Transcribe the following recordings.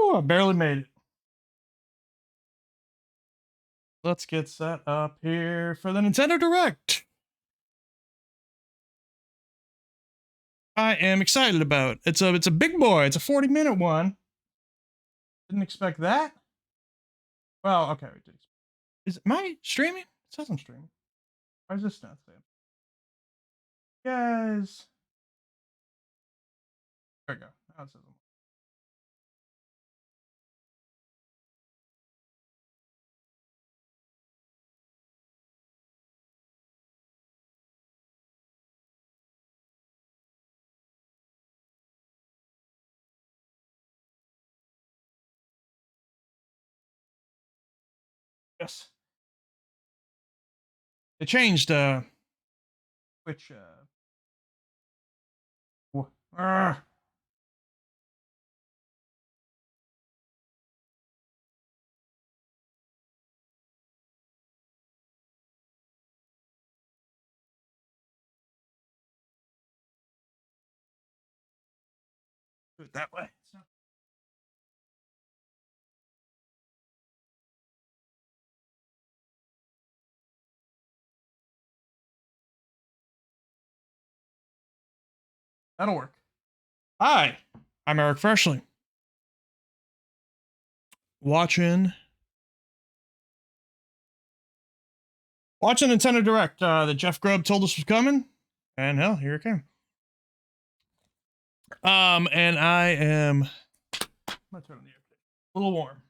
Woo! I barely made it. Let's get set up here for the Nintendo Direct. I am excited about. It's a big boy. It's a 40-minute one. Didn't expect that. Well, okay, we did. Is my streaming? It says I'm streaming. Why is this not saying? Guys. There we go. Now it says I'm. Yes. They changed which uh do it that way. So. That'll work. Hi, I'm Eric Freshley. Watching Nintendo Direct that Jeff Grubb told us was coming, and hell, here it came. And I am. I'm gonna turn on the air. A little warm.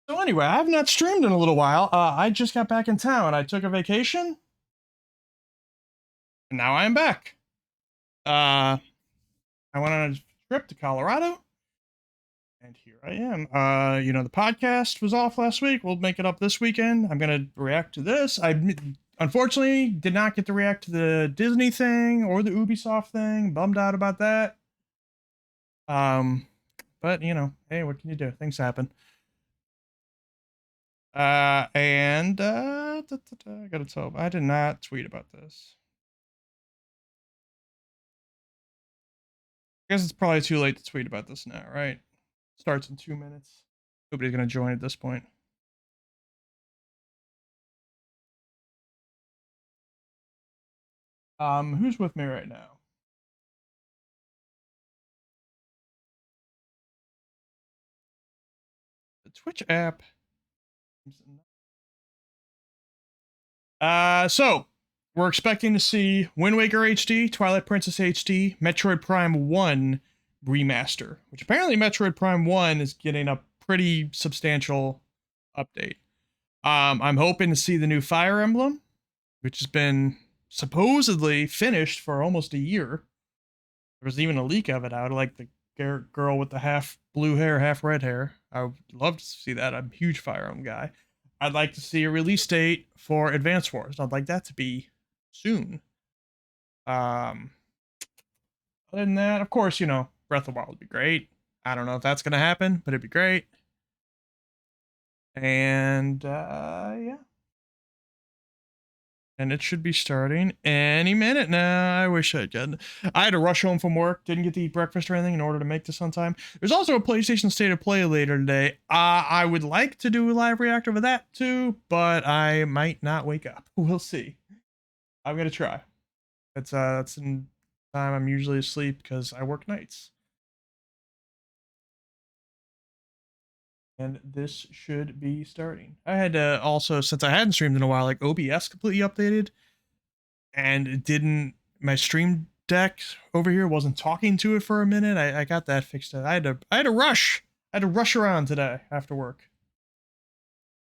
So anyway, I have not streamed in a little while. I just got back in town. I took a vacation, and now I am back. I went on a trip to Colorado, and here I am. The podcast was off last week. We'll make it up this weekend. I'm gonna react to this. I unfortunately did not get to react to the Disney thing or the Ubisoft thing. Bummed out about that. But hey, what can you do? Things happen. I gotta tell. I did not tweet about this. I guess it's probably too late to tweet about this now, right? Starts in 2 minutes. Nobody's gonna join at this point. Who's with me right now? The Twitch app. So we're expecting to see Wind Waker HD, Twilight Princess HD, Metroid Prime 1 remaster, which apparently Metroid Prime 1 is getting a pretty substantial update. I'm hoping to see the new Fire Emblem, which has been supposedly finished for almost a year. There was even a leak of it out, like the girl with the half blue hair, half red hair. I would love to see that. I'm a huge Fire Emblem guy. I'd like to see a release date for Advance Wars. I'd like that to be soon. Other than that, of course, Breath of the Wild would be great. I don't know if that's gonna happen, but it'd be great. And yeah. And it should be starting any minute now. I wish I could. I had to rush home from work. Didn't get to eat breakfast or anything in order to make this on time. There's also a PlayStation State of Play later today. I would like to do a live reactor of that too, but I might not wake up. We'll see. I'm gonna try. That's in time I'm usually asleep because I work nights. And this should be starting. I had to also, since I hadn't streamed in a while, like OBS completely updated. And it didn't, my stream deck over here wasn't talking to it for a minute. I got that fixed. I had to rush. I had to rush around today after work.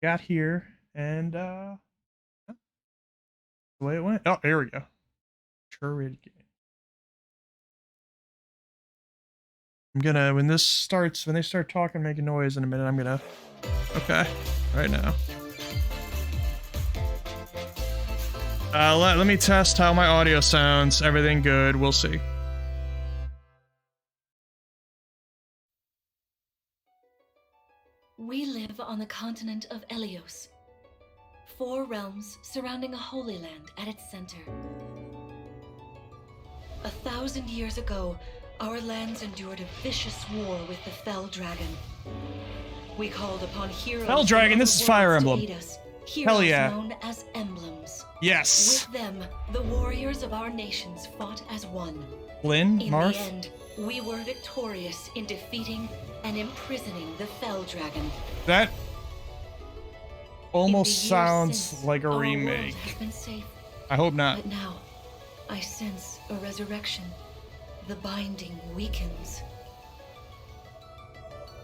Got here and the way it went. Oh, here we go. Curated game. I'm gonna, when they start talking, making noise in a minute, I'm gonna, okay, right now. Let me test how my audio sounds. Everything good, we'll see. We live on the continent of Elios, 4 realms surrounding a holy land at its center. 1,000 years ago, our lands endured a vicious war with the Fell Dragon. We called upon heroes. Fell Dragon, this is Fire Emblem. Hell yeah. Known as emblems. Yes. With them, the warriors of our nations fought as one. Lynn, In Marth. the end, we were victorious in defeating and imprisoning the Fell Dragon. That almost In the years sounds since, like a our world remake. has been safe, I hope not. but now, I sense a resurrection. The binding weakens.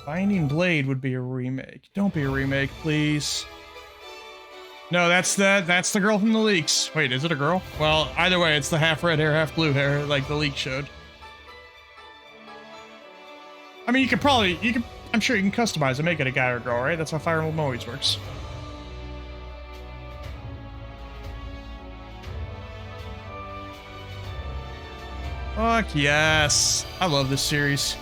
Binding Blade would be a remake. Don't be a remake, please. No, that's the girl from the leaks. Wait, is it a girl? Well, either way, it's the half red hair, half blue hair, like the leak showed. I mean, I'm sure you can customize and make it a guy or girl, right? That's how Fire Emblem always works. Fuck yes. I love this series.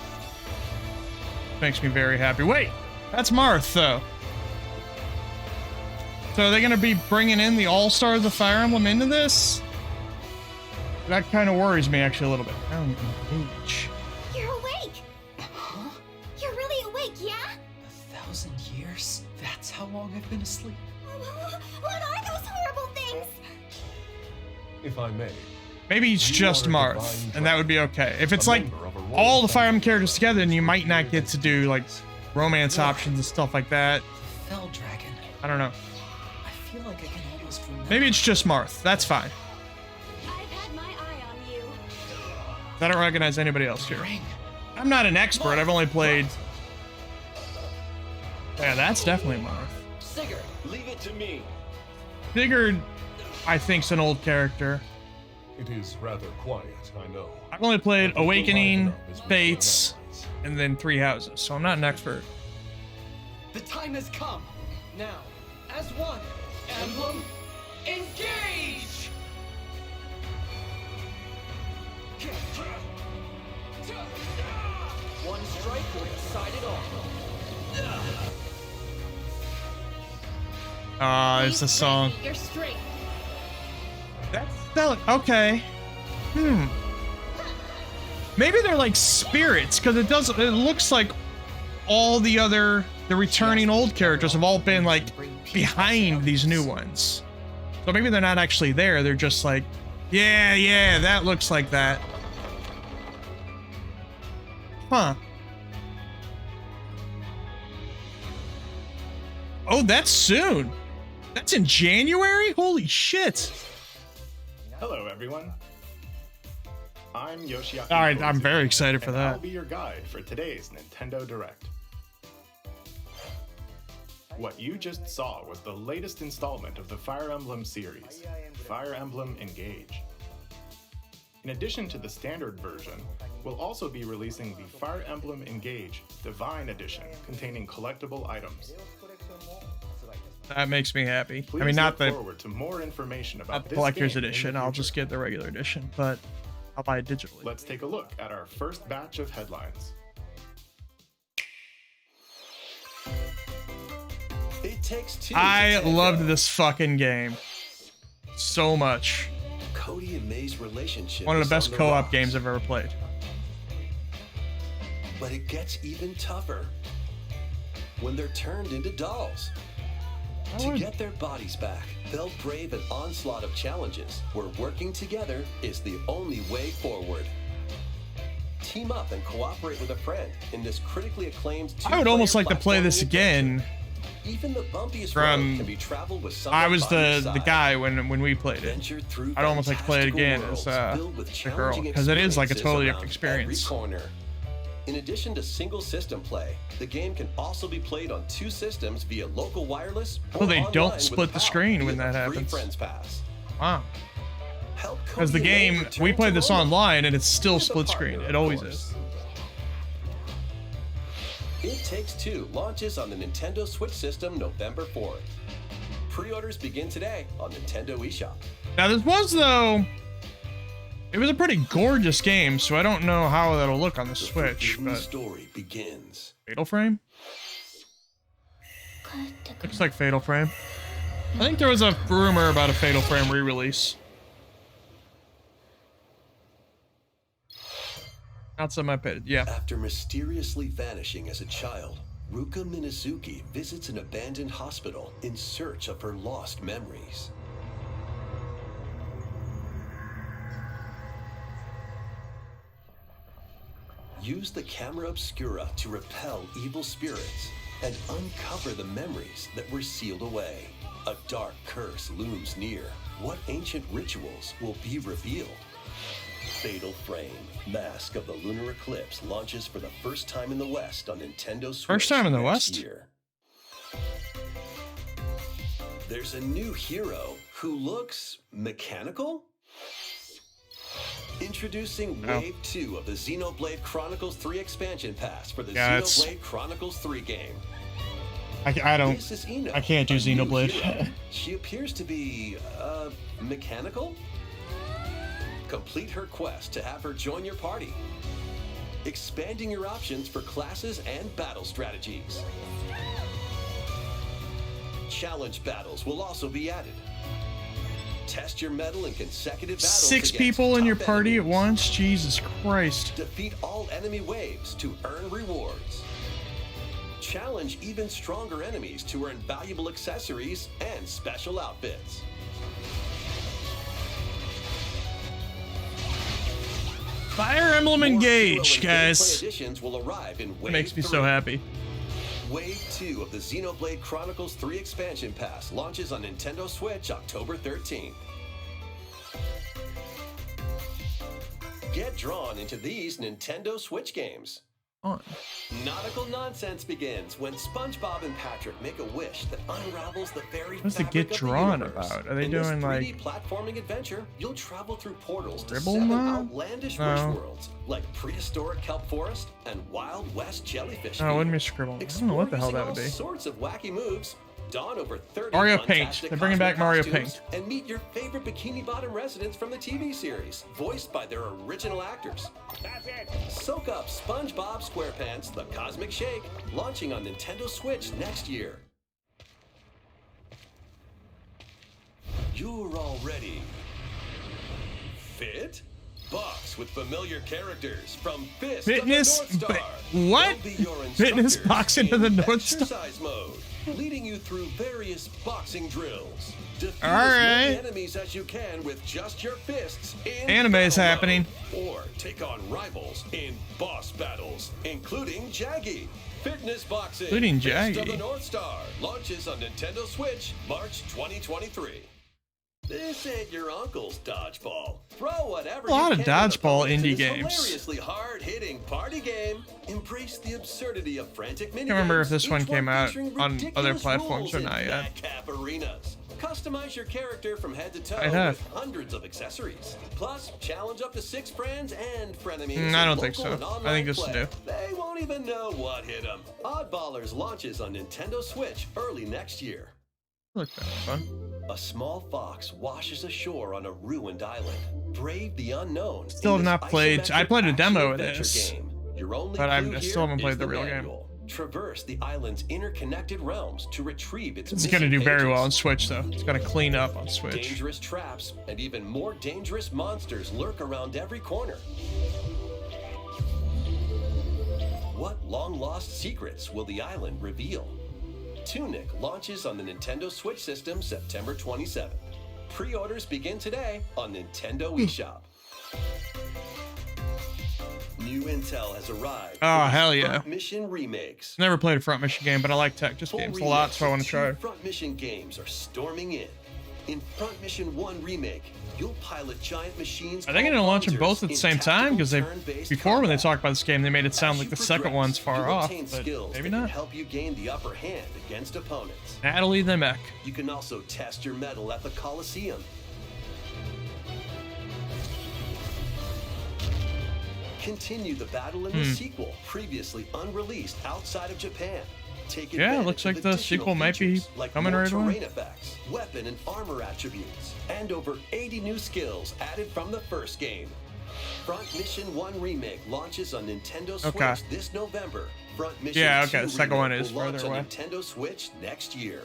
Makes me very happy. Wait, that's Marth, though. So are they going to be bringing in the all-stars of the Fire Emblem into this? That kind of worries me, actually, a little bit. Engage. You're awake! Huh? You're really awake, yeah? 1,000 years? That's how long I've been asleep. What are those horrible things? If I may. Maybe it's just Marth, and that would be okay. If it's like all the Fire Emblem characters together, then you might not get to do like romance options and stuff like that. Fell Dragon. I don't know. I feel like I can almost remember. Maybe it's just Marth. That's fine. I've had my eye on you. I don't recognize anybody else here. Ring. I'm not an expert. I've only played. Yeah, that's definitely Marth. Sigurd, leave it to me. Sigurd, I think's an old character. It is rather quiet, I know. I've only played But the Awakening, lineup is Fates, analyze. and then Three Houses, so I'm not an expert. The time has come. Now, as one, Emblem Engage! One strike will decide it all. It's a song. Your strength. Okay. Maybe they're like spirits, because it looks like all the returning old characters have all been like behind these new ones. So maybe they're not actually there, they're just like, yeah, that looks like that. Huh. Oh, that's soon. That's in January? Holy shit. Hello, everyone. I'm Yoshiaki. All right, I'm Koizu, very excited for and that. I'll be your guide for today's Nintendo Direct. What you just saw was the latest installment of the Fire Emblem series, Fire Emblem Engage. In addition to the standard version, we'll also be releasing the Fire Emblem Engage Divine Edition containing collectible items. That makes me happy. Please I mean, not look the forward to more information about the this collector's game in the edition. I'll future. just get the regular edition, but I'll buy it digitally. Let's take a look at our first batch of headlines. It takes two. I loved this fucking game so much. Cody and May's relationship. One of is the best on co-op rocks, games I've ever played. But it gets even tougher when they're turned into dolls. To get their bodies back, they'll brave an onslaught of challenges where working together is the only way forward. Team up and cooperate with a friend in this critically acclaimed I would almost like to play this platforming again. adventure. Even the bumpiest From- road can be traveled with someone I was by your the side. guy when we played it. Venture through I'd almost like to play it fantastical again worlds as filled with the girl, challenging because it is like a experiences totally around different experience. every corner. In addition to single system play, the game can also be played on 2 systems via local wireless or Oh, they don't online with split the PAL screen when via that the free happens. Friends Pass. Wow. Help Because the Cody and May game, return we to played this normal. online and it's still With a split partner, screen. of It always course. is. It Takes Two launches on the Nintendo Switch system November 4th. Pre-orders begin today on Nintendo eShop. Now this was though, it was a pretty gorgeous game, so I don't know how that'll look on the Switch, forbidden but story begins. Fatal Frame? Looks like Fatal Frame. I think there was a rumor about a Fatal Frame re-release. Outside my pit, yeah. After mysteriously vanishing as a child, Ruka Minazuki visits an abandoned hospital in search of her lost memories. Use the camera obscura to repel evil spirits and uncover the memories that were sealed away. A dark curse looms near. What ancient rituals will be revealed? Fatal Frame, Mask of the Lunar Eclipse launches for the first time in the West on Nintendo Switch. First time in the next West? Year. There's a new hero who looks mechanical? Introducing Wave 2 of the Xenoblade Chronicles 3 expansion pass for the Xenoblade Chronicles 3 game. I don't. This is Ina, I can't do a new Xenoblade. hero. She appears to be, mechanical? Complete her quest to have her join your party. Expanding your options for classes and battle strategies. Challenge battles will also be added. Test your mettle in consecutive battles. 6 against people in your tough party at enemies. once? Jesus Christ. Defeat all enemy waves to earn rewards. Challenge even stronger enemies to earn valuable accessories and special outfits. Fire Emblem More Engage, hero and gameplay guys. additions will arrive in It Wave makes me 3. so happy. Wave 2 of the Xenoblade Chronicles 3 expansion pass launches on Nintendo Switch October 13th. Get drawn into these Nintendo Switch games. On. Nautical nonsense begins when SpongeBob and Patrick make a wish that unravels the very What's the fabric get of the drawn universe. about? Are they In this doing, 3D like, platforming adventure, you'll travel through portals to Dribble 7 Mob? outlandish No. wish worlds, like prehistoric kelp forest and Wild West jellyfish. Oh, it wouldn't be field. Scribble. I don't know what the hell Explore that would using be. all sorts of wacky moves. Don over 30 Mario Paint. fantastic They're bringing back cosmic Mario costumes, Paint. and meet your favorite Bikini Bottom residents from the TV series, voiced by their original actors. That's it. Soak up SpongeBob SquarePants: The Cosmic Shake, launching on Nintendo Switch next year. You're already fit? Box with familiar characters from Fist Fitness? of the North Star. What? They'll be your Fitness instructors boxing of in the North Star? exercise mode, leading you through various boxing drills. Defeat All as many right. enemies as you can with just your fists in Anime is battle happening. mode. Or take on rivals in boss battles, including Jaggy. Fitness boxing. Including Fist of Jaggy. the North Star launches on Nintendo Switch March 2023. This ain't your uncle's dodgeball. Throw whatever A lot you of can at dodgeball opponents in indie this games. hilariously hard-hitting party game. Embrace the absurdity of frantic mini. I can't remember if this one each came out featuring on other ridiculous platforms rules or in not yet. madcap arenas. Customize your character from head to toe Might have. with hundreds of accessories. Plus, challenge up to 6 friends and frenemies. I in don't think local so. and I online think this is play. new. They won't even know what hit them. Oddballers launches on Nintendo Switch early next year. Look, that was fun. A small fox washes ashore on a ruined island. Brave the unknown. Still in have this not played- I isometric played a demo of action-adventure this, game. Your only but I clue still haven't here played is the real game. manual. Traverse the island's interconnected realms to retrieve its It's gonna do missing very well on pages. Switch, though. It's gonna clean up on Switch. Dangerous traps and even more dangerous monsters lurk around every corner. What long-lost secrets will the island reveal? Tunic launches on the Nintendo Switch system September 27th. Pre-orders begin today on Nintendo eShop. New intel has arrived. Oh, for hell yeah. Front Mission remakes. Never played a Front Mission game, but I like Tech Full games a lot, so I want to remakes try. of 2 Front Mission games are storming in. In Front Mission 1 remake, you'll pilot giant machines. Are they going to called launch them Hunters both at the in same time? Because they tactical turn-based before when they combat. talked about this game, they made it sound As like you the second progress, one's far you'll off, obtain but skills maybe that can not. help you gain the upper hand against opponents. Natalie the Mech. You can also test your mettle at the Coliseum. Continue the battle in the sequel, previously unreleased outside of Japan. Take Yeah, it advantage looks of like the additional sequel might be features, like coming more right away. terrain effects, weapon and armor attributes, and over 80 new skills added from the first game. Front Mission 1 Remake launches on Nintendo Switch Okay. this November. Front Mission Yeah, okay, 2 the second one remake is will launch further on away. Nintendo Switch next year.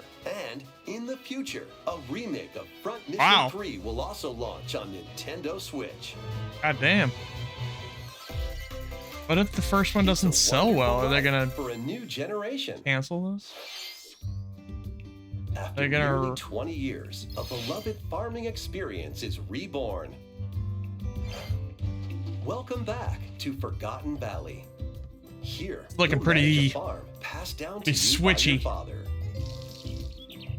And in the future, a remake of Front Mission Wow. 3 will also launch on Nintendo Switch. God damn. What if the first one doesn't It's a sell well? wonderful Are they gonna life for a new generation? cancel this? After They're gonna- nearly 20 years, a beloved farming experience is reborn. Welcome back to Forgotten Valley. Here, looking you'll pretty- manage a farm passed down to pretty you by your switchy. father.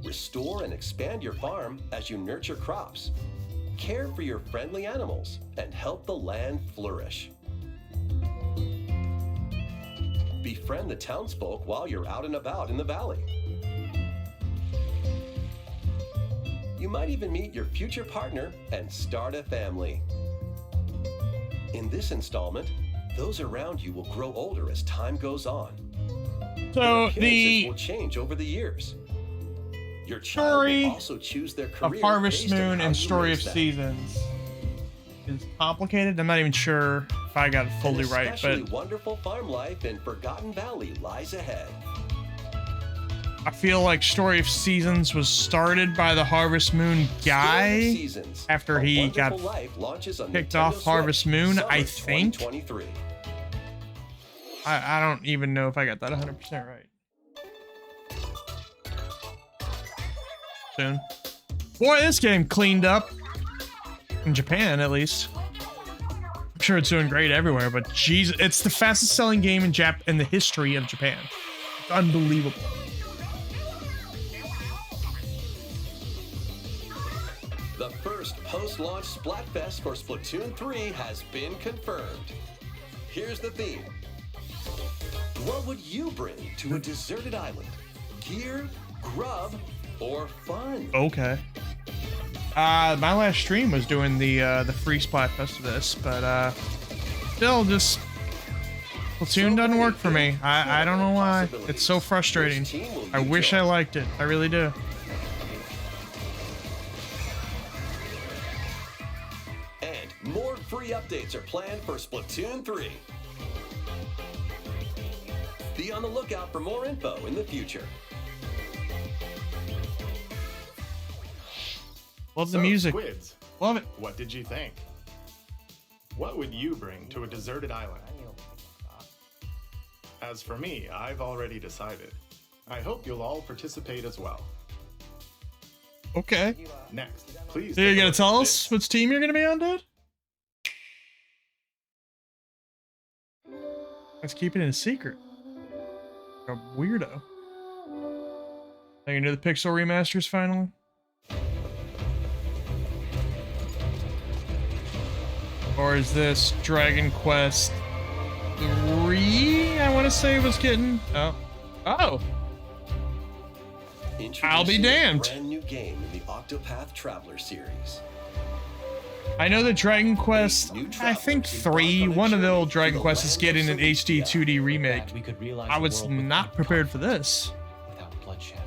Restore and expand your farm as you nurture crops, care for your friendly animals, and help the land flourish. Befriend the townsfolk while you're out and about in the valley. You might even meet your future partner and start a family. In this installment, those around you will grow older as time goes on. Their So appearances the will change over the years. Your child story will also choose their of career Harvest based on Moon how and you Story of raise them. Seasons is complicated. I'm not even sure if I got it fully An right, especially but wonderful farm life in Forgotten Valley lies ahead. I feel like Story of Seasons was started by the Harvest Moon Story of guy Seasons, after A he Wonderful got Life launches on kicked Nintendo off Switch, Harvest Moon, summer I think. 2023. I don't even know if I got that 100% right. Soon. Boy, this game cleaned up. In Japan, at least. I'm sure it's doing great everywhere, but jeez, it's the fastest selling game in the history of Japan. It's unbelievable. The first post-launch Splatfest for Splatoon 3 has been confirmed. Here's the theme. What would you bring to a deserted island? Gear, grub, or fun? Okay. My last stream was doing the free Splatfest of this, but still, just Splatoon doesn't work for me. I don't know why. It's so frustrating. I wish I liked it. I really do. And more free updates are planned for Splatoon 3. Be on the lookout for more info in the future. Love the So, music. Squids, Love it. what did you think? What would you bring to a deserted island? As for me, I've already decided. I hope you'll all participate as well. Okay. Next, please. So you're take a gonna look tell at us this. which team you're gonna be on, dude? Let's keep it in a secret. Like a weirdo. Are you gonna do the Pixel remasters finally? Or is this Dragon Quest 3? I want to say was getting. Oh. Oh. I'll be Introducing damned. A brand new game in the Octopath Traveler series. I know that Dragon Quest, New I think travelers 3, embark on a one of the journey old through Dragon the Quests is lands of getting an HD Cilicia. 2D remake. We could realize I a was world not without prepared for conflict, this. without bloodshed.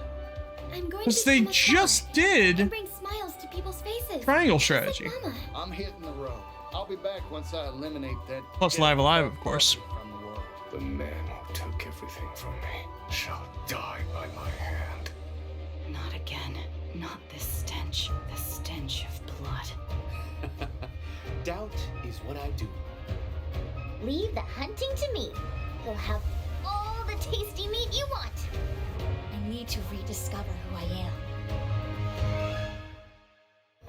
I'm going Because to they become a star just and did bring smiles to people's faces. Triangle Just like Strategy. Mama. I'm hitting the road. I'll be back once I eliminate that. Plus Live Alive, of course. From the world. The man who took everything from me shall die by my hand. Not again. Not this stench. The stench of blood. Doubt is what I do. Leave the hunting to me. You'll have all the tasty meat you want. I need to rediscover who I am.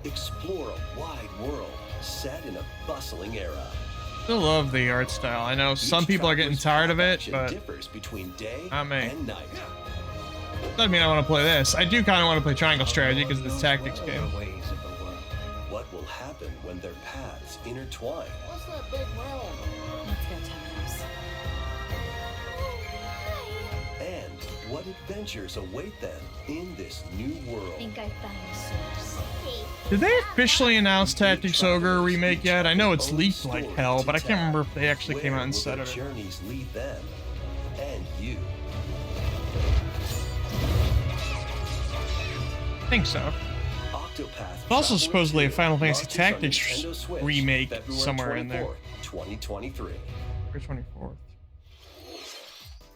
Explore a wide world set in a bustling era. Still love the art style. I know some Each people are getting traveler's tired of path it, action but differs between day not me. and night. doesn't mean I want to play this. I do kind of want to play Triangle Strategy because it's a tactics game. What will happen when their paths intertwine? What's that big realm? Let's go, Thanos. And what adventures await them in this new world? Think I found the source. Hey, Did they officially announce Tactics Ogre remake yet? I know it's leaked like hell, but I can't remember if they actually came out and said Where it. will their journeys lead them and you? I think so. Octopath It's also Traveler supposedly a 2 Final Fantasy launches on Tactics Nintendo Switch remake February somewhere in there. 24th, 2023. February 24th.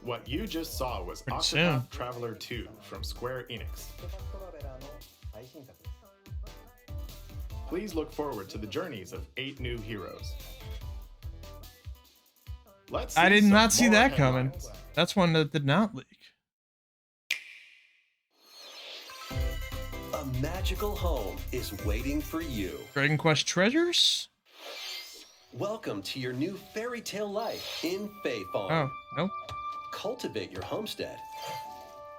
What you just saw was Pretty soon. Octopath Traveler 2 from Square Enix. Please look forward to the journeys of 8 new heroes. Let's I see did some not see more that coming. headlines. That's one that did not leak. A magical home is waiting for you. Dragon Quest treasures? Welcome to your new fairy tale life in Fae Farm. Oh, nope. Cultivate your homestead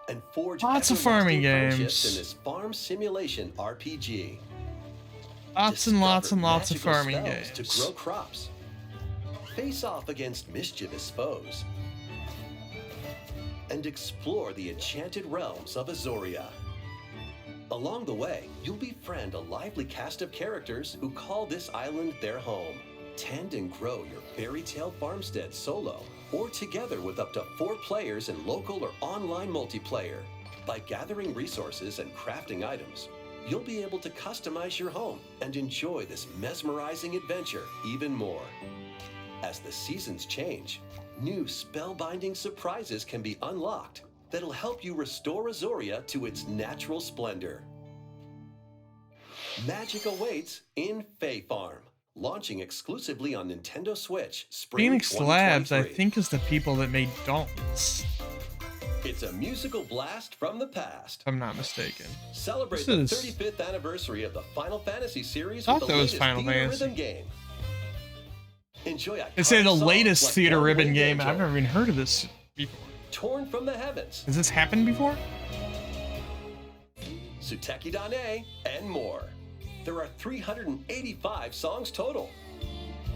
and forge Lots of farming everlasting friendships games. in this farm simulation RPG. Lots and lots and Discover lots of magical farming spells games. to grow crops. Face off against mischievous foes. And explore the enchanted realms of Azoria. Along the way, you'll befriend a lively cast of characters who call this island their home. Tend and grow your fairy tale farmstead solo or together with up to 4 players in local or online multiplayer. By gathering resources and crafting items, you'll be able to customize your home and enjoy this mesmerizing adventure even more. As the seasons change, new spellbinding surprises can be unlocked that'll help you restore Azoria to its natural splendor. Magic awaits in Fae Farm, launching exclusively on Nintendo Switch spring Phoenix Labs, I 2023. think, is the people that made Dauntless, It's a musical blast from the past. if I'm not mistaken. Celebrate This the is- 35th anniversary of the Final Fantasy series Thought with the that was latest Final theater Fantasy. rhythm game. Enjoy They say the iconic songs latest like theater One ribbon Winged game. Angel, I've never even heard of this before. Torn from the Heavens, Has this happened before? Suteki Dane, and more. There are 385 songs total.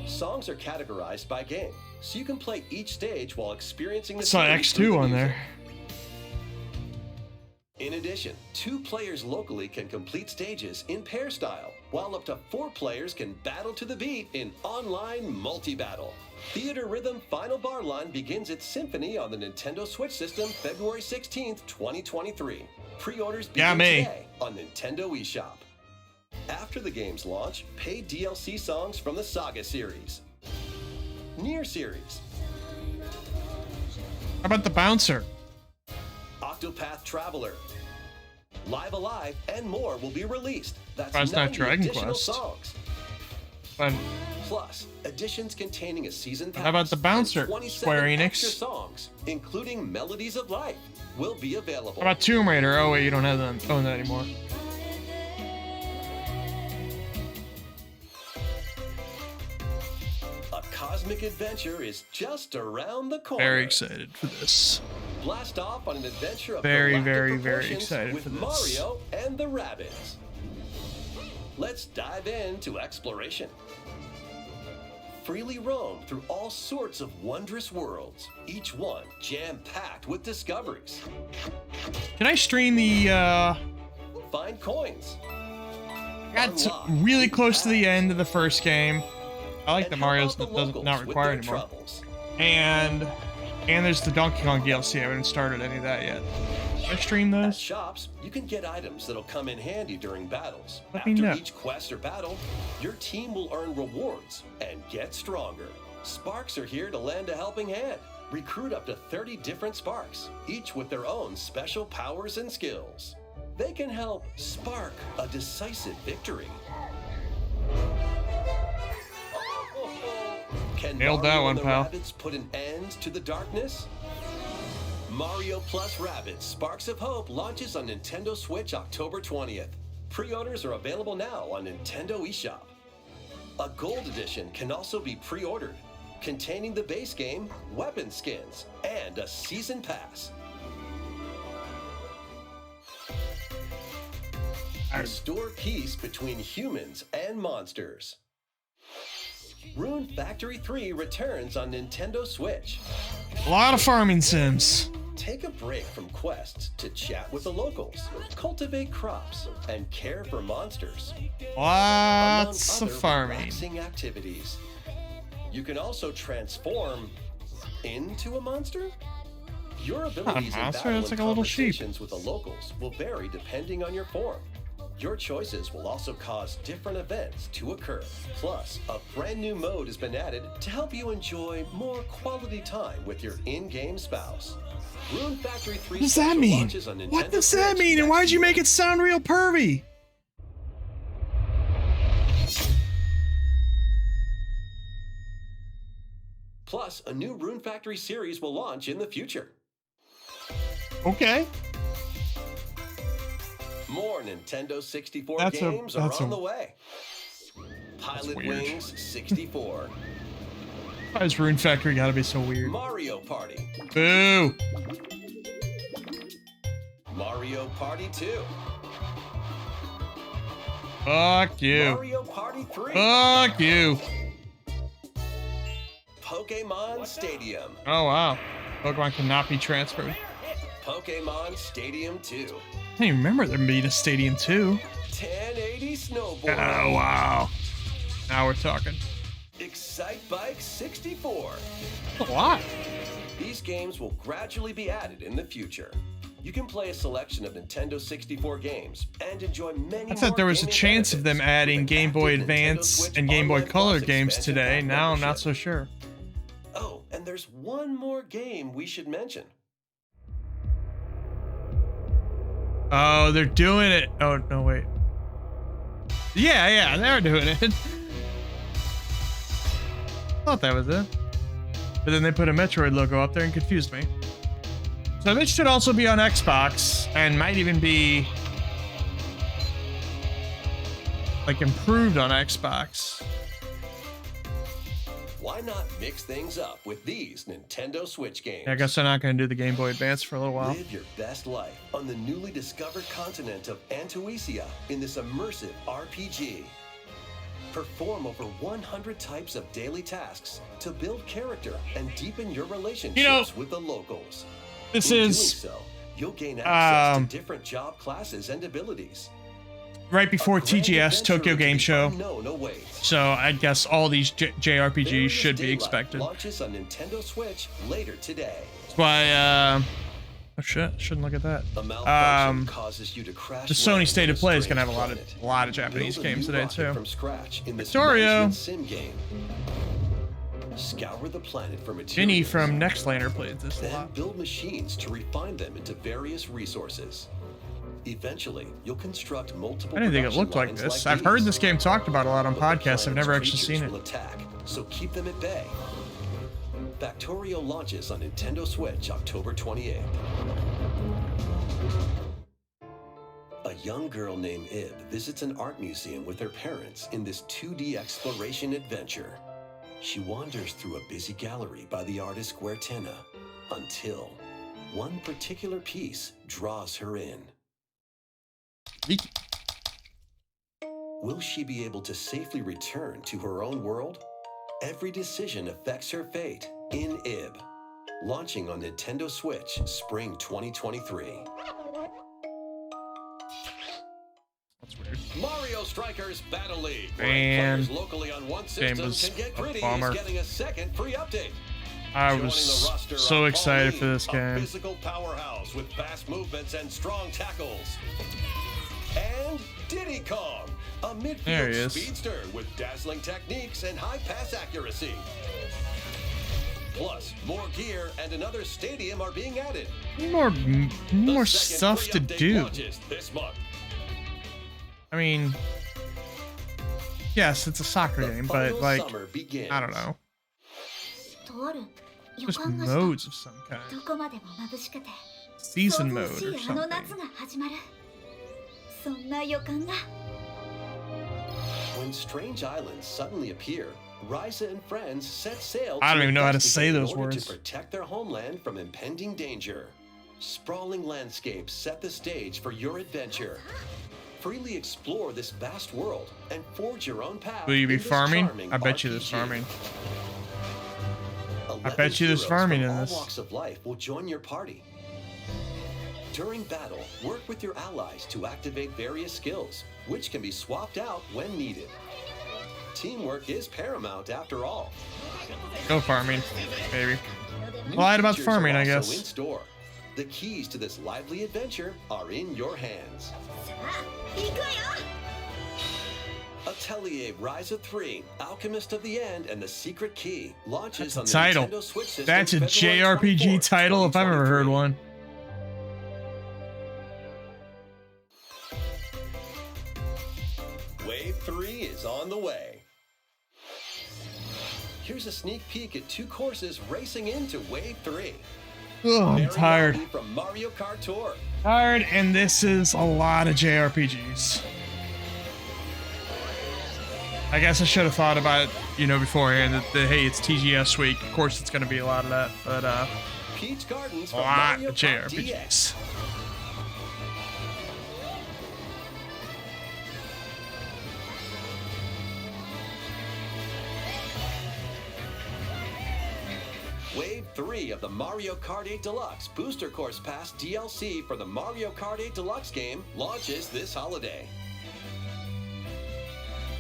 Songs are categorized by game, so you can play each stage while experiencing the I saw series through X2 the on music. there. In addition, 2 players locally can complete stages in pair style, while up to 4 players can battle to the beat in online multi-battle. Theater Rhythm Final Bar Line begins its symphony on the Nintendo Switch system February 16th, 2023. Pre-orders begin today on Nintendo eShop. After the game's launch, paid DLC songs from the Saga series, Nier series, How about the bouncer? Octopath Traveler, Live Alive, and more will be released. That's That's not 90 Dragon additional Quest. songs. But Plus, editions containing a season pass. How about the bouncer, and 27 Square Enix? extra songs, including Melodies of Life, will be available. how about Tomb Raider? Oh wait, you don't have them own that anymore. A cosmic adventure is just around the corner. Very excited for this. Blast off on an adventure of Very, galactic very, very proportions excited with for this. Mario and the Rabbids. Let's dive into exploration. Freely roam through all sorts of wondrous worlds, each one jam-packed with discoveries. Can I stream the Find coins. got to Unlock really new close to the paths. end of the first game. I like And that help Mario's out the doesn't locals not with required their anymore. troubles. And there's the Donkey Kong DLC. I haven't started any of that yet. Can I stream At those? shops, you can get items that'll come in handy during battles. Let me After know. each quest or battle, your team will earn rewards and get stronger. Sparks are here to lend a helping hand. Recruit up to 30 different Sparks, each with their own special powers and skills. They can help spark a decisive victory. Can Nailed that Mario one, and the pal. Rabbids put an end to the darkness? Mario plus Rabbids Sparks of Hope launches on Nintendo Switch October 20th. Pre-orders are available now on Nintendo eShop. A Gold Edition can also be pre-ordered, containing the base game, weapon skins, and a season pass. Restore peace between humans and monsters. Rune Factory 3 returns on Nintendo Switch. A lot of farming sims. Take a break from quests to chat with the locals, cultivate crops, and care for monsters. Lots among of other farming. relaxing activities. You can also transform into a monster. Your abilities and monster, battle that's and like a little sheep. conversations with the locals will vary depending on your form. Your choices will also cause different events to occur. Plus, a brand new mode has been added to help you enjoy more quality time with your in-game spouse. Rune Factory 3 What does that mean? What does that mean? And why'd you make it sound real pervy? Plus, a new Rune Factory series will launch in the future. Okay. More Nintendo 64 games are on the way. Pilot Wings 64. Why has Rune Factory gotta be so weird? Mario Party. Boo! Mario Party 2. Fuck you. Mario Party 3. Fuck you. Pokemon Stadium. Oh wow. Pokemon cannot be transferred. Pokemon Stadium 2. I didn't even remember there being a Stadium 2. 1080 snowboard. Oh wow. Now we're talking. Excite Bike 64. A lot. These games will gradually be added in the future. You can play a selection of Nintendo 64 games and enjoy many I thought there was a chance of them adding Game Boy Advance and Game Boy Color games today. Now I'm not so sure. Oh, and there's one more game we should mention. Oh, they're doing it. Oh, no, wait. Yeah, they're doing it. Thought that was it. But then they put a Metroid logo up there and confused me. So this should also be on Xbox and might even be like improved on Xbox. Why not mix things up with these Nintendo Switch games? I guess they're not going to do the Game Boy Advance for a little while. Live your best life on the newly discovered continent of Antuisia in this immersive RPG. Perform over 100 types of daily tasks to build character and deepen your relationships with the locals. This In is doing so, you'll gain access to different job classes and abilities. right before TGS, Tokyo Game Show. No waits. So I guess all these JRPGs should be expected. Launches on Nintendo Switch later today. That's why, oh shit, shouldn't look at that. A malfunction causes you to crash The Sony land State on of Play is strange gonna have a lot of Japanese Build a games new today rocket too. From scratch in this Victorio. management sim game. Scour the planet for materials. Vinny from Nextlaner played this a Then lot. build machines to refine them into various resources. Eventually, you'll construct multiple. I didn't think it production looked like lines this. I've heard these. this game talked about a lot on But the podcasts. I've planet's never actually creatures seen it. will attack, so keep them at bay. Factorio launches on Nintendo Switch October 28th. A young girl named Ib visits an art museum with her parents in this 2D exploration adventure. She wanders through a busy gallery by the artist Guertena until one particular piece draws her in. Will she be able to safely return to her own world? Every decision affects her fate in Ib. Launching on Nintendo Switch Spring 2023. That's weird. Mario Strikers Battle League. Where Man, players locally on one game system was can get a gritty bummer. is getting a second free update. I Joining was the roster so are excited for Pauline, this a game. physical powerhouse with fast movements and strong tackles. And Diddy Kong, a There he midfield is. speedster with dazzling techniques and high pass accuracy. Plus, more gear and another stadium are being added. More The second stuff free to update do. launches this month. I mean, yes, it's a soccer The game, but final like, summer begins. I don't know. とある予 Just 感がした modes of some kind. どこまでも眩しくて Season 想 mode 像し or いあの something. 夏が始まるそんな予感が When strange islands suddenly appear, Ryza and friends set sail I don't even know how to say investigate in those order words. to protect their homeland from impending danger. Sprawling landscapes set the stage for your adventure. Freely explore this vast world and forge your own path. Will you be in this farming? charming I bet you there's RPG. farming. I 11 bet you there's heroes farming from in all this. walks of life will join your party. During battle, work with your allies to activate various skills, which can be swapped out when needed. Teamwork is paramount after all. Go farming, baby. New Lied about features farming, are I also guess. in store. The keys to this lively adventure are in your hands. Atelier Rise of 3, Alchemist of the End, and the Secret Key launches on the Title. Nintendo Switch system. That's a February JRPG 24th, title if I've ever heard 2023. one. Wave 3 is on the way. Here's a sneak peek at 2 courses racing into Wave 3. Oh, I'm Mary tired. Marty from Mario Kart Tour. Tired, and this is a lot of JRPGs. I guess I should have thought about it, you know, beforehand that, hey, it's TGS week. Of course, it's going to be a lot of that, but Peach Gardens a from lot Mario of Kart JRPGs. DX. Wave 3 of the Mario Kart 8 Deluxe Booster Course Pass DLC for the Mario Kart 8 Deluxe game launches this holiday.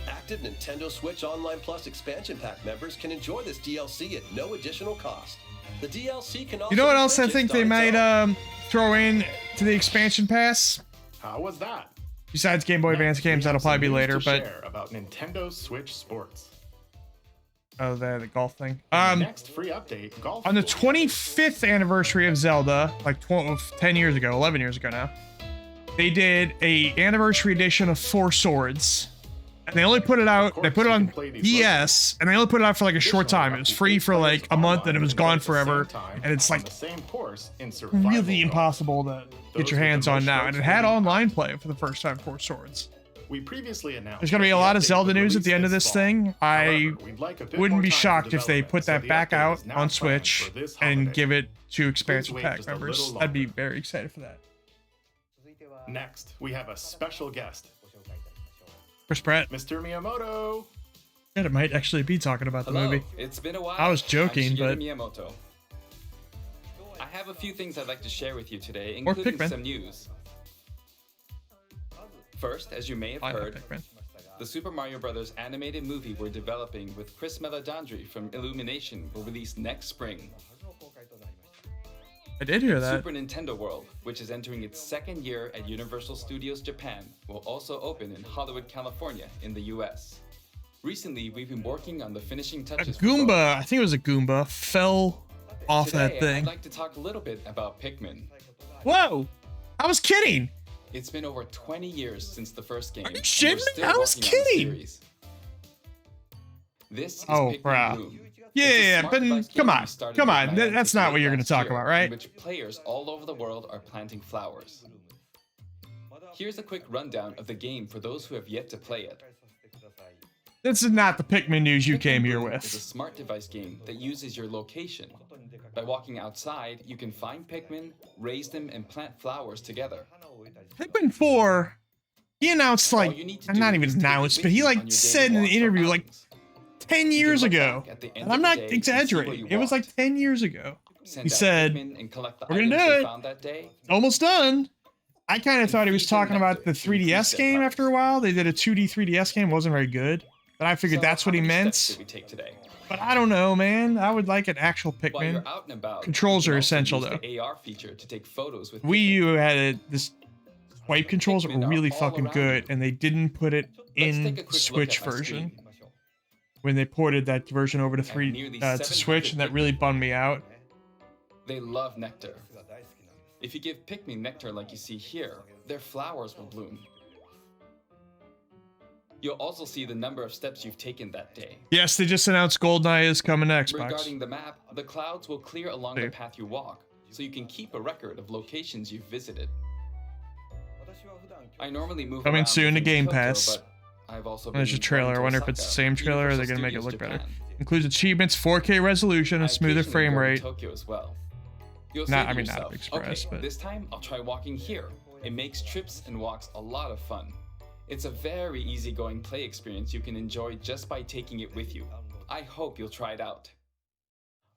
Active Nintendo Switch Online Plus expansion pack members can enjoy this DLC at no additional cost. The DLC can also You know what be else I think purchased they on its might own. throw in to the expansion pass? How was that? Besides Game Boy Advance Next, we games, have that'll probably be some news later, to but share about Nintendo Switch Sports. oh, the golf thing. In the next free update, golf On the will- 25th anniversary of Zelda, like 10 years ago, 11 years ago now, they did a anniversary edition of Four Swords. And they only put it out, they put it on DS, and they only put it out for like a short time. It was free for like a month, and it was gone forever. And it's like the same course in survival really golf. impossible to get your hands on now. And it had online play for the first time, Four Swords. We previously announced There's gonna be a that the lot of update Zelda would news at the release end of this fall. thing. I However, we'd like a bit wouldn't more be time for shocked if they development, put so that the back update out is now on planned Switch for this and holiday. give it to expansion wait pack just a members. little I'd be longer. very excited for that. Next, we have a special guest, Chris Pratt. Mr. Miyamoto. Yeah, it might actually be talking about the Hello, movie. it's been a while. I was joking, I'm but- Shigeru Miyamoto. I have a few things I'd like to share with you today, Or including Pikmin. some news. First, as you may have I love heard, Pikmin. the Super Mario Bros. Animated movie we're developing with Chris Meledandri from Illumination will release next spring. I did hear that. Super Nintendo World, which is entering its second year at Universal Studios Japan, will also open in Hollywood, California, in the US. Recently, we've been working on the finishing A touches. for both. Goomba, I think it was a Goomba, fell off Today, that thing. I'd like to talk a little bit about Pikmin. Whoa! I was kidding! It's been over 20 years since the first game. Are you and shitting we're me? still I was working on the kidding. series. This is Oh, Pikmin bruh. Bloom. Yeah, It's a yeah, smart but device come game on, we started come with on. my That's Niantic not what you're gonna last talk year, about, right? In which players all over the world are planting flowers. Here's a quick rundown of the game for those who have yet to play it. This is not the Pikmin news you Pikmin came here Bloom is a with. smart device game that uses your location. By walking outside, you can find Pikmin, raise them, and plant flowers together. Pikmin 4, he announced like, All you need to not do even is take it announced, with but he you on like your said daily in an walks or interview like outings. 10 You years can look ago. back at the end And of I'm the not day and see where exaggerating. you It was like walked. 10 years ago. Send He out said, Pikmin and collect the "We're gonna items do they it." found that day. Almost done. I kind of And thought he was feed them talking about nectar the to increase 3DS their game powers. after a while. They did a 2D 3DS game, wasn't very good. But I figured So, that's how what he many meant. steps did we take today? But I don't know, man. I would like an actual While you're Pikmin. out and about, Controls you can are also essential, use though. The AR feature to take photos with Wii Pikmin. U had this swipe controls that Pikmin were are really all fucking around good, you. and they didn't put it Let's in take a quick look Switch at my version screen. when they ported that version over to And nearly to Switch, and that 700 really bummed me out. They love nectar. If you give Pikmin nectar like you see here, their flowers will bloom. You'll also see the number of steps you've taken that day. Yes, they just announced GoldenEye is coming to Xbox. Regarding the map, the clouds will clear along See. the path you walk, so you can keep a record of locations you've visited. I normally move Coming around soon to within Game Kyoto, Pass. but I've also There's been a trailer. I going to wonder if it's the Osaka, same trailer or Universal they're gonna make it Studios look better. Japan. Includes achievements, 4K resolution, I and smoother occasionally frame go to rate. Tokyo as well. You'll Not- say to I mean, not a yourself, big surprise, okay, but- this time I'll try walking here. It makes trips and walks a lot of fun. It's a very easygoing play experience you can enjoy just by taking it with you. I hope you'll try it out.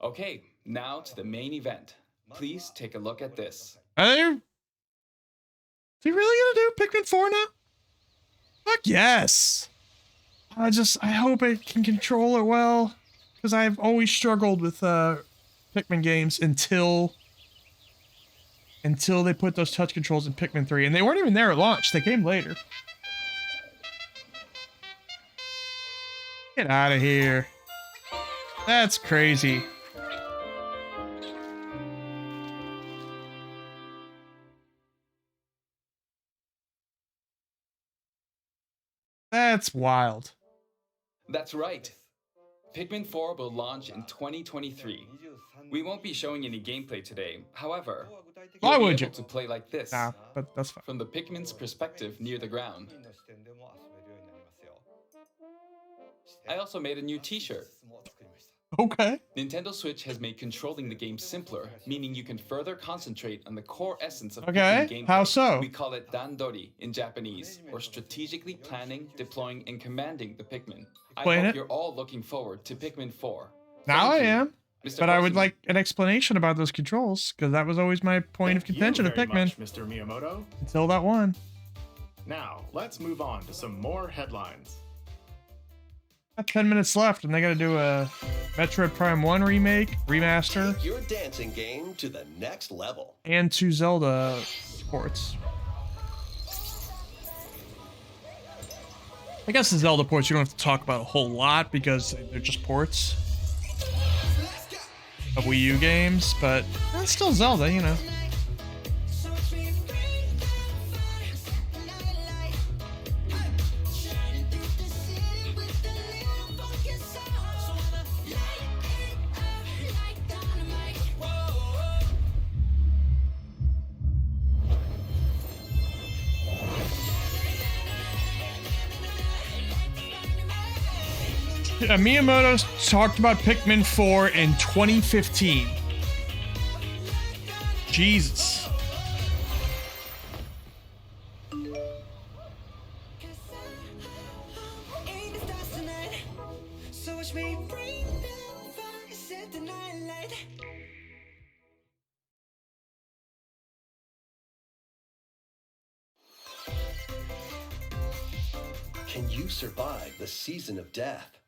Okay, now to the main event. Please take a look at this. Is he really gonna do Pikmin 4 now? Fuck yes! I hope it can control it well, because I've always struggled with Pikmin games until until they put those touch controls in Pikmin 3. And they weren't even there at launch. They came later. Get out of here. That's crazy. That's wild. That's right. Pikmin 4 will launch in 2023. We won't be showing any gameplay today. However, Why you'll be would you? able to play like this. Nah, but that's fine. From the Pikmin's perspective near the ground. I also made a new t-shirt. Okay. Nintendo Switch has made controlling the game simpler, meaning you can further concentrate on the core essence of Okay, Pikmin gameplay. how so? We call it dandori in Japanese, or strategically planning, deploying, and commanding the Pikmin. I Explain hope it. you're all looking forward to Pikmin 4. Now I Thank you, am. Mr. But I would Horsey. like an explanation about those controls, because that was always my point of Thank you contention of very Pikmin. much, Mr. Miyamoto. Until that one. Now, let's move on to some more headlines. Got 10 minutes left, and they gotta do a Metroid Prime 1 remake, remaster, Take your dancing game to the next level. and 2 Zelda ports. I guess the Zelda ports you don't have to talk about a whole lot because they're just ports of Wii U games, but it's still Zelda, you know. Yeah, Miyamoto talked about Pikmin 4 in 2015. Jesus. Can you survive the season of death?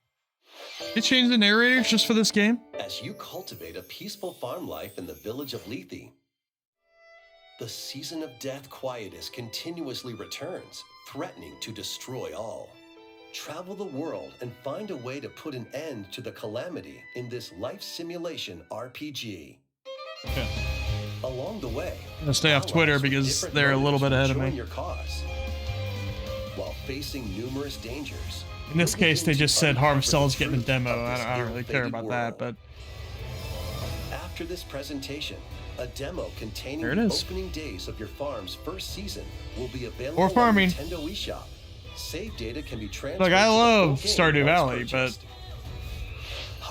They changed the narrators just for this game? As you cultivate a peaceful farm life in the village of Lethe, the season of death quietus continuously returns, threatening to destroy all. Travel the world and find a way to put an end to the calamity in this life simulation RPG. Okay. Along the way, I'm gonna stay off allies Twitter with because different they're a little bit motives ahead of join me. your cause. While facing numerous dangers, In this you'll case, they begin to just said uncover Harvestella's the getting a truth demo. of this I don't really care ill-fated about that, world. but After this presentation, a demo containing There it the is. opening days of your farm's first season will be available Or farming. on Nintendo eShop. Save data can be transferred Look, I to the love full game Stardew once Valley, purchased.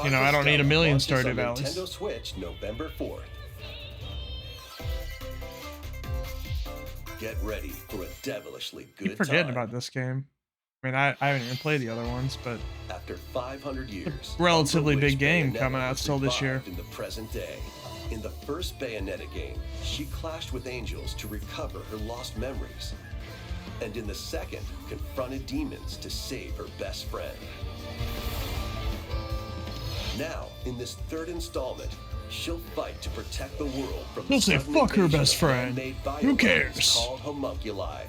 you know, I don't need a Harvestella million launches Stardew on Valleys. Nintendo Switch November 4th. Get ready for a devilishly I good keep forgetting time. about this game. I mean, I haven't even played the other ones, but After 500 years, relatively Umbra Witch big game Bayonetta coming out was still this year. revived in the present day. In the first Bayonetta game, she clashed with angels to recover her lost memories. And in the second, confronted demons to save her best friend. Now, in this third installment, she'll fight to protect the world from She'll the say, sudden "Fuck her invasion best of friend. man-made Who bioweapons cares?" Called homunculi.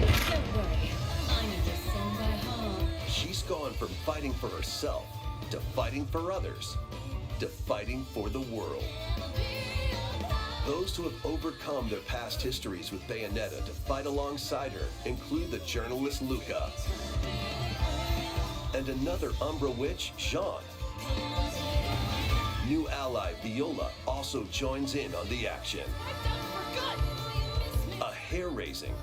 Don't worry, I know this song by heart. She's gone from fighting for herself to fighting for others to fighting for the world. Those who have overcome their past histories with Bayonetta to fight alongside her include the journalist Luca and another Umbra witch, Jean. New ally Viola also joins in on the action. A hair-raising,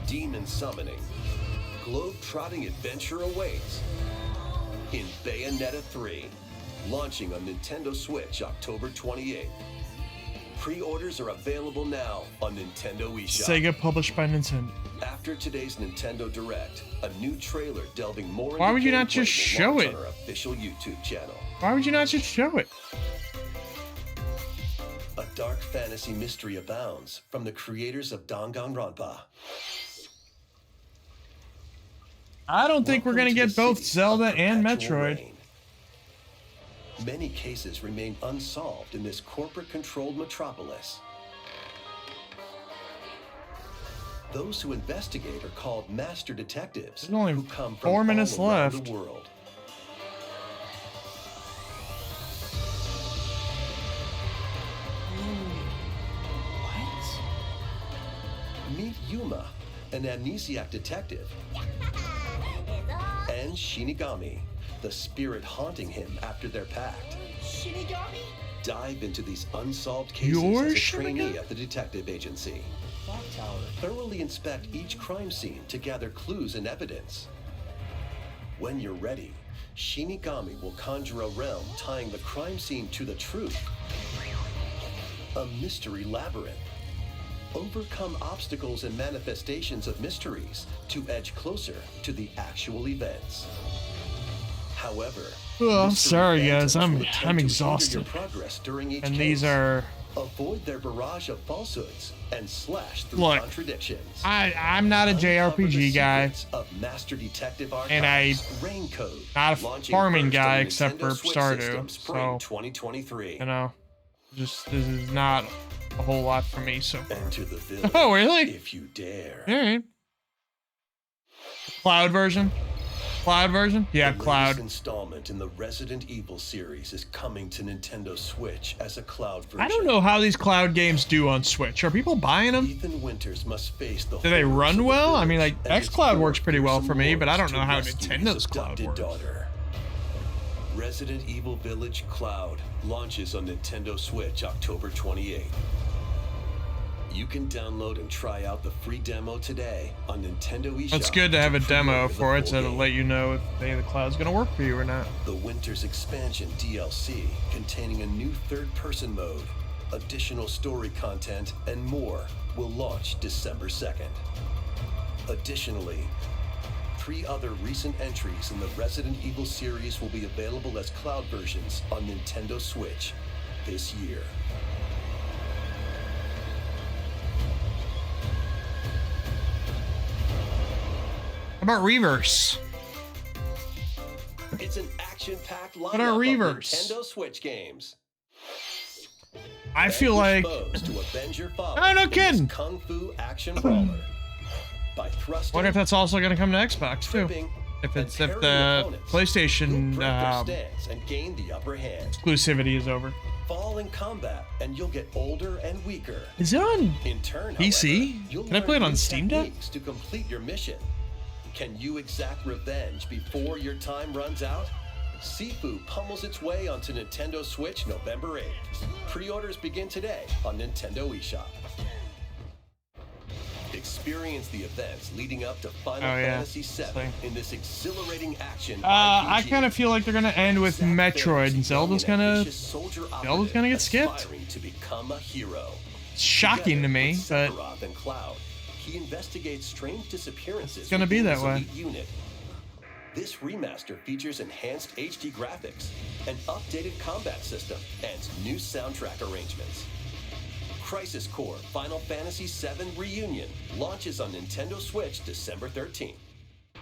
demon summoning, globe-trotting adventure awaits in Bayonetta 3, launching on Nintendo Switch October 28th. Pre-orders are available now on Nintendo eShop. Sega published by Nintendo. After today's Nintendo Direct, a new trailer delving more Why into would you not gameplay just will show launch it? on our official YouTube channel. Why would you not just show it? A dark fantasy mystery abounds from the creators of Danganronpa. I don't think we're Welcome gonna to get the both city Zelda of and perpetual Metroid. rain. Many cases remain unsolved in this corporate-controlled metropolis. Those who investigate are called master detectives, There's only who come from 4 minutes all around left. the world. Meet Yuma, an amnesiac detective, and Shinigami, the spirit haunting him after their pact. Shinigami? Dive into these unsolved cases You're as a Shinigami? trainee at the detective agency. Clock tower. Thoroughly inspect each crime scene to gather clues and evidence. When you're ready, Shinigami will conjure a realm tying the crime scene to the truth. A mystery labyrinth. Overcome obstacles and manifestations of mysteries to edge closer to the actual events. However, Oh, I'm mystery sorry, guys. phantoms will I'm attempt to hinder your exhausted. progress during each And case. these are. Avoid their barrage of falsehoods and slash through Look, contradictions. I'm not a Uncover the JRPG guy, secrets of Master Detective and I Archives Rain Code, not a launching farming first guy on except Nintendo for Switch Stardew, system, spring so 2023. you know, just this is not a whole lot for me so far. Enter the village. Oh, really? If you dare. All right. Cloud version. Cloud version? Yeah, The Cloud. latest installment in the Resident Evil series is coming to Nintendo Switch as a cloud version. I don't know how these Cloud games do on Switch. Are people buying them? Ethan Winters must face the Do they horrors run of the well? I mean, village like, and its xCloud four works pretty well fearsome for me, but I don't lords know to how rescue his Nintendo's Cloud adopted works. daughter. Resident Evil Village Cloud launches on Nintendo Switch October 28th. You can download and try out the free demo today on Nintendo eShop. It's good to have a demo pre-order the for it, full so it'll game. let you know if any of the Cloud's gonna work for you or not. The Winter's Expansion DLC, containing a new third-person mode, additional story content, and more, will launch December 2nd. Additionally, 3 other recent entries in the Resident Evil series will be available as cloud versions on Nintendo Switch this year. How about Reverse? It's an action-packed What lineup are of Reverse? Nintendo Switch games. I feel like. Foes to avenge your father Oh, no in this kidding. Kung Fu action brawler. By thrusting, Wonder if that's also gonna come to Xbox too. tripping, If and the parrying opponents, PlayStation you'll break their stance and gain the upper hand. exclusivity is over. Fall in combat, and you'll get older and weaker. Is it on? In turn, PC? however, you'll Can I play it learn on new Steam Deck? techniques to complete your mission. Can you exact revenge before your time runs out? Sifu pummels its way onto Nintendo Switch November 8th. Pre-orders begin today on Nintendo eShop. Experience the events leading up to Final Oh, yeah. Fantasy VII in this exhilarating action I RPG. kind of feel like they're gonna end with Zack Metroid, Fair's and Zelda's young and gonna. ambitious soldier Zelda's operative gonna get skipped. aspiring to become a hero. It's shocking to me, With but Sephiroth and Cloud, he investigates strange disappearances. It's gonna be within that his way. elite unit. This remaster features enhanced HD graphics, an updated combat system, and new soundtrack arrangements. Crisis Core Final Fantasy VII Reunion launches on Nintendo Switch December 13th. The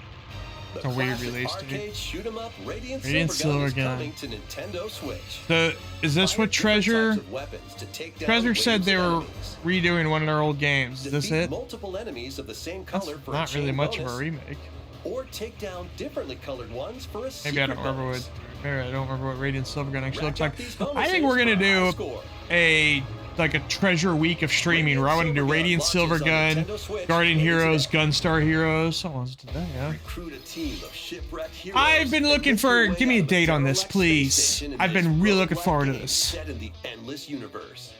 It's a weird classic release to me. arcade shoot 'em up Radiant Radiant Silver Gun is Silver Gun. coming to Nintendo Switch. is this Fire what different Treasure? types of weapons to take down Treasure said waves they of were enemies. redoing one of their old games. Is this Defeat it? multiple enemies of the same That's color for not a really chain much of bonus, a remake. or take down differently colored ones for a Maybe I secret don't remember bonus. what. Maybe I don't remember what Radiant Silvergun actually Rack looks up like. these I think we're gonna bonuses for a high do score. a treasure week of streaming where I want to do Radiant Silvergun, Nintendo Switch Guardian later Heroes, today. Gunstar Heroes. Someone's to that, yeah. Recruit a team of shipwrecked heroes I've been and looking make your for. way Give me a out of the date on this, derelict space please. station in I've this been really looking roguelike forward to game this. Set in the endless universe.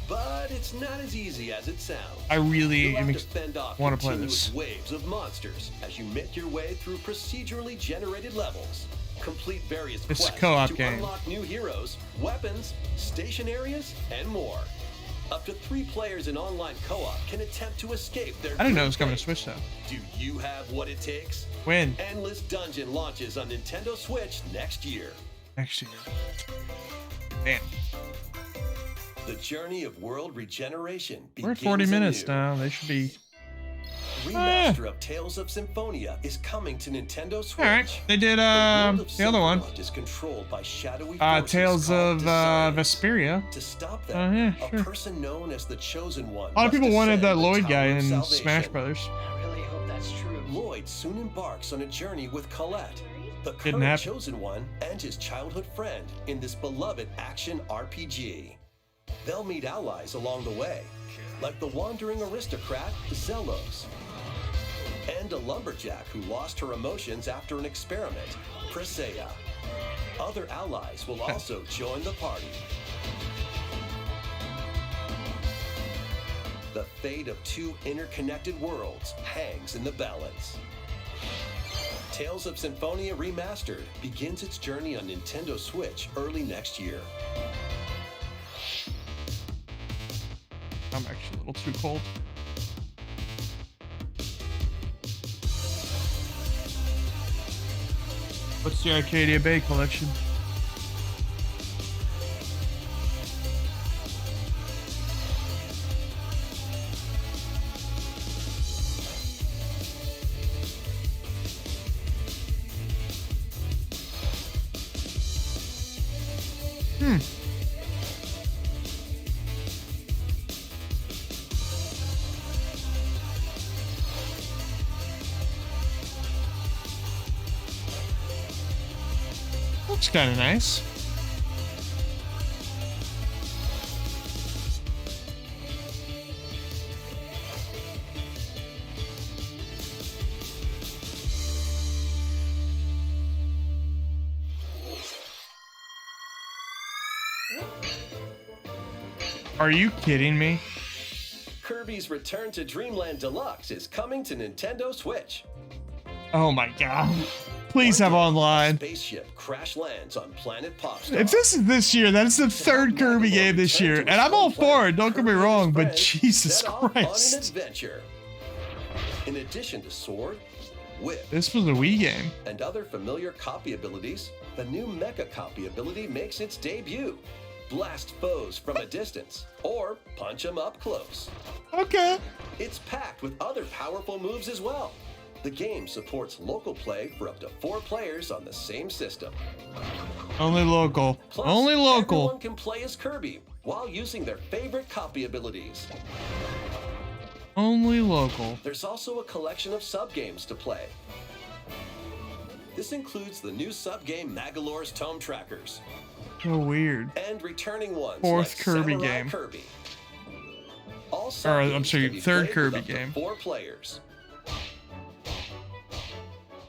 But it's not as easy as it sounds. I really You'll am have to fend off want to play continuous this. waves of monsters as you make your way through procedurally generated levels. Complete various It's a quests co-op to game. unlock new heroes, weapons, station areas, and more. Up to 3 players in online co-op can attempt to escape their I didn't know it was grim coming to fate. Switch though. Do you have what it takes? When? Endless Dungeon launches on Nintendo Switch next year. Next year. Damn. The journey of world regeneration begins We're at 40 minutes anew. now. They should be remaster of Tales of Symphonia is coming to Nintendo Switch. All right, they did the other one. Is controlled by shadowy Tales of Desires. Vesperia. To stop them, Yeah, sure. a person known as the Chosen One. A lot of people wanted that Lloyd Tower guy of in Salvation. Smash Brothers. I really hope that's true. Lloyd soon embarks on a journey with Colette, the Didn't current happen. Chosen One, and his childhood friend in this beloved action RPG. They'll meet allies along the way, like the wandering aristocrat Zelos, and a lumberjack who lost her emotions after an experiment, Presea. Other allies will also join the party. The fate of two interconnected worlds hangs in the balance. Tales of Symphonia Remastered begins its journey on Nintendo Switch early next year. I'm actually a little too cold. What's the Arcadia Bay collection? Looks kind of nice. Are you kidding me? Kirby's Return to Dreamland Deluxe is coming to Nintendo Switch. Oh my god. Please have online. Spaceship crash lands on planet Popstar. If this is this year, that is the third Kirby game this year. And I'm all for it, don't get me wrong, but Jesus Set off on an Christ. adventure. In addition to sword, whip, This was a Wii game. and other familiar copy abilities, the new Mecha copy ability makes its debut. Blast foes from a distance, or punch them up close. Okay. It's packed with other powerful moves as well. The game supports local play for up to 4 players on the same system. Only local. Plus, Only local. everyone can play as Kirby while using their favorite copy abilities. Only local. There's also a collection of sub-games to play. This includes the new sub-game Magalore's Tome Trackers, So weird. and returning ones Fourth like Kirby Samurai game. Kirby. All I'm sub-games sorry, can be third played Kirby with up to game. 4 players.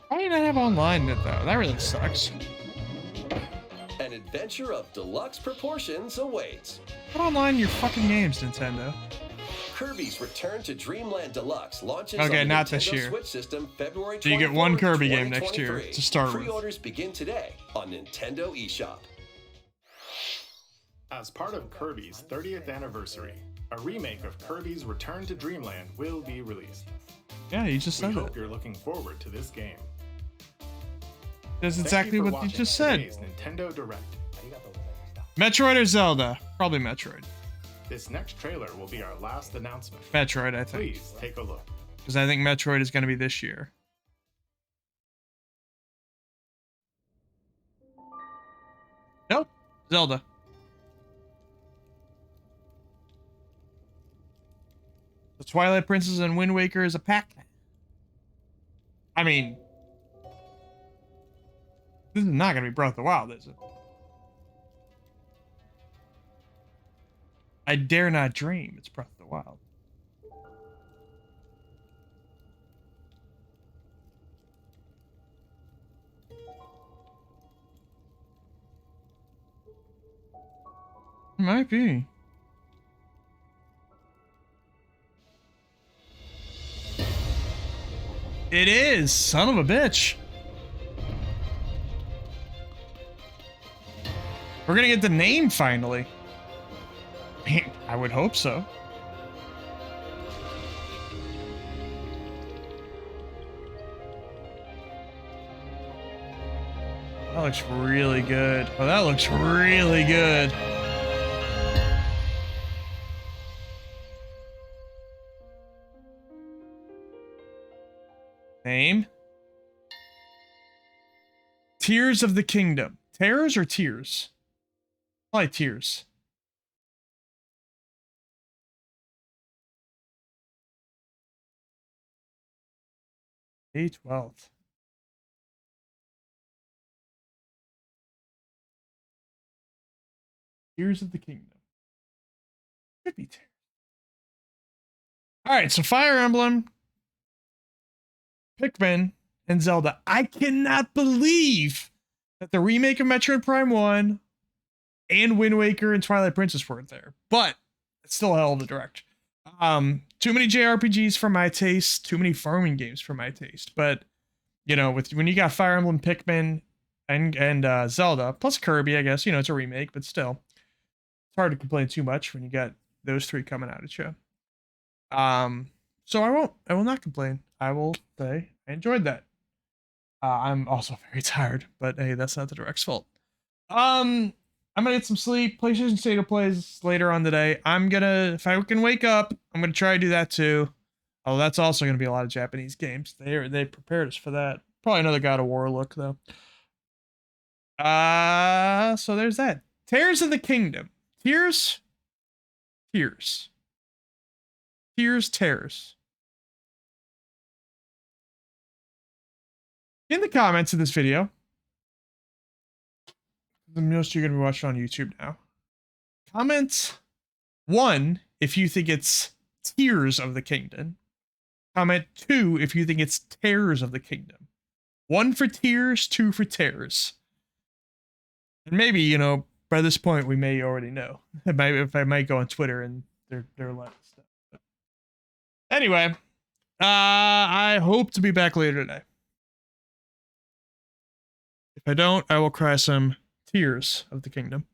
Why do you not have online though? That really sucks. An adventure of deluxe proportions awaits. Put online your fucking games, Nintendo. Kirby's Return to Dreamland Deluxe launches Okay, on the not Nintendo this year. Switch system February 24th, So you get one Kirby game next year 2023. to start with. Pre-orders begin today on Nintendo eShop. As part of Kirby's 30th anniversary, a remake of Kirby's Return to Dreamland will be released. Yeah, you just We said hope it. you're looking forward to this game. That's Thank exactly you for what you watching just said. today's Nintendo Direct. Metroid or Zelda? Probably Metroid. This next trailer will be our last announcement. Metroid, I think. Please take a look. Because I think Metroid is going to be this year. Nope. Zelda. The Twilight Princess and Wind Waker is a pack. I mean, this is not going to be Breath of the Wild, is it? I dare not dream it's Breath of the Wild. It might be. It is, son of a bitch. We're gonna get the name finally. I would hope so. That looks really good. Oh, that looks really good. Name. Tears of the Kingdom. Tears or tears? Probably tears. May 12th. Tears of the Kingdom. Could be tears. All right, so Fire Emblem, Pikmin, and Zelda. I cannot believe that the remake of Metroid Prime 1 and Wind Waker and Twilight Princess weren't there, but it's still a hell of a direct. Too many JRPGs for my taste, too many farming games for my taste. But you know, when you got Fire Emblem, Pikmin, and Zelda plus Kirby, I guess it's a remake, but still, it's hard to complain too much when you got those three coming out at you. So I will not complain. I will say I enjoyed that. I'm also very tired, but hey, that's not the direct's fault. I'm gonna get some sleep. PlayStation State of Plays later on today. If I can wake up, I'm gonna try to do that too. Oh, that's also gonna be a lot of Japanese games. They prepared us for that. Probably another God of War look though. So there's that. Tears of the Kingdom. Tears. Tears. In the comments of this video, most of you are going to be watching on YouTube now. Comment 1 if you think it's Tears of the Kingdom. Comment 2 if you think it's Tears of the Kingdom. 1 for Tears, 2 for Tears. And maybe, by this point we may already know. If I might go on Twitter and they're letting stuff. But anyway, I hope to be back later today. If I don't, I will cry some Tears of the Kingdom.